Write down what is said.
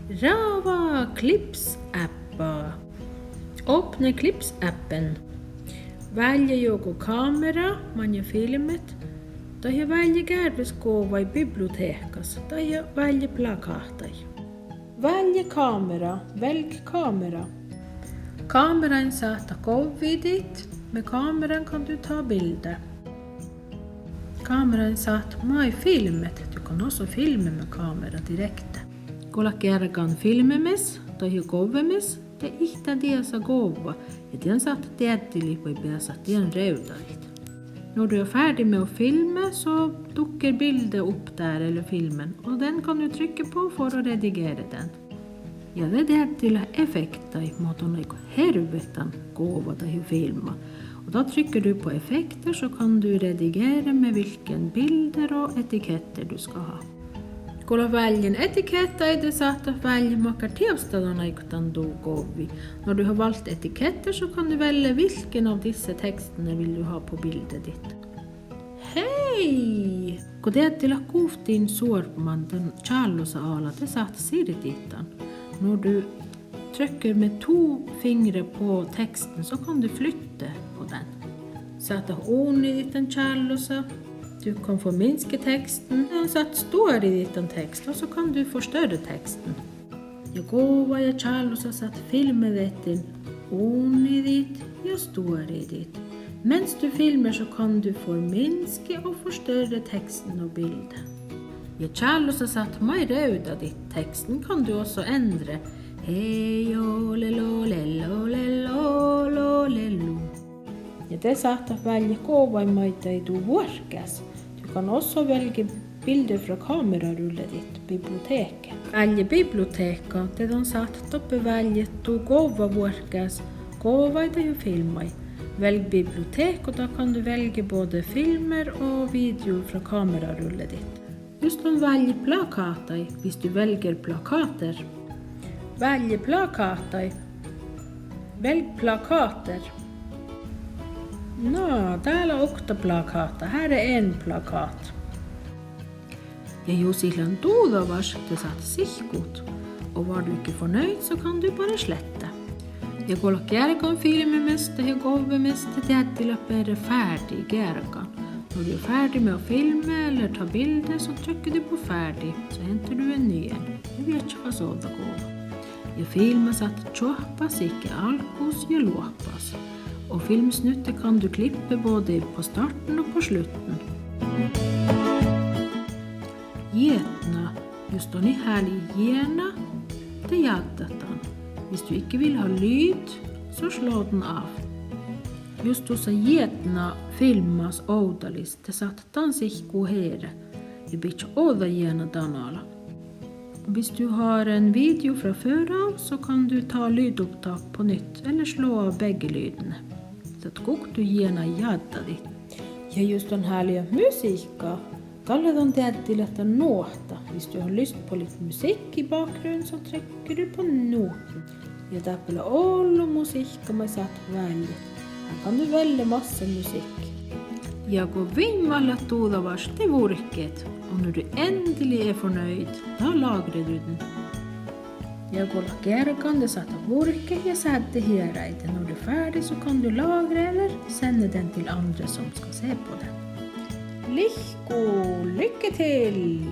Rava Clips-appa. Åpne Clips-appen. Välje joku kamera, manja filmet, tai välje käärdöskova bibliotekas, tai välje plakaattai. Välje kamera, välj kamera. Kameran saattaa kovidit, med kameran kan du ta bilder. Kameran saattaa mai filmet, du kan också filma med kamera direkt. Kun kerran filmemis tai kovemis, te ihtä diasa kova, ja den saattaa tietysti voi päästä tien reudait. Når du är färdig med att filma så dukker bildet upp där eller filmen, och den kan du trycka på för att redigera den. Ja det till effekter mot on helvetan kova tai filma. Och då trycker du på effekter så kan du redigera med vilken bilder och etiketter du ska ha. Kun väljän etiketter, det saattaa välja makar teostadan aikutan dugovi. När du har valt etiketter så kan du välja vilken av dessa texterna vill du ha på bildet ditt. Hei! Kun teet till kuuftiin suorman den challosa ala, det saattaa sirititan. När du trycker med 2 fingrar på texten så kan du flytta på den. Saattaa onidit den challosa. Du kan förminska texten så att står i din text, och så kan du förstöra texten. Jag går ja challosa så att filmevetin onidit ja står i dit. Mens du filmer så kan du förminska och förstöra texten och bilden. Ja challosa så att mai röda ditt texten kan du också ändra. Hej o lelo lelo lelo lo lelo. Ja det saattaa välja kovaimaita i du vuorkas. Du kan också välja bilder från kamerarullet ditt bibliotek. Välja biblioteka, det de saattaa välja du kova vuorkas, kovaita ja filmai. Välj bibliotek och då kan du välja både filmer och video från kamerarullet ditt. Just om välj plakatai, hvis du väljer plakater. Välj plakatai. Välj plakater. No, täällä on 8 plakaata. Här är en plakat. Ja jos illan tuudavas, det saat sihkut. Och var du inte förnöjd så kan du bara slätta. Ja kun kerran filmimesta ja kovemesta tiettilappi är färdig kerran. När du är färdig med att filma eller ta bilder så trycker du på färdig, så hämtar du en ny en. Jag vet inte vad sådana går. Ja filma satt tjohpas, icke alkus ja luopas. Och filmsnutter kan du klippa både på starten och på slutten. Getna, just on ihärlig gena, det jadatan. Hvis du inte vill ha lyd, så slå den av. Just tuossa getna filmas oudalis, te saattaa sihku here. Ja pitää oda gena danala. Hvis du har en video från förra så kan du ta lydupptak på nytt eller slå av bägge lydene. Så att du gärna jadda ditt. Ja just den härliga musiikka. Talletaan tietysti lähteä nuotta. Hvis du har lyst på lite musik i bakgrunden så trycker du på noten. Ja täppälä ollu musiikka mä saat välja. Här kan du välja massa musik. Ja kun vimmalla tuudavas te vurkkeet. Och när du äntligen är förnöjd, då lagrar du den. Jag går kerran, det satt av burke ja sätter hieräiten. När du är färdig så kan du lagra eller sända den till andra som ska se på den. Lycka till!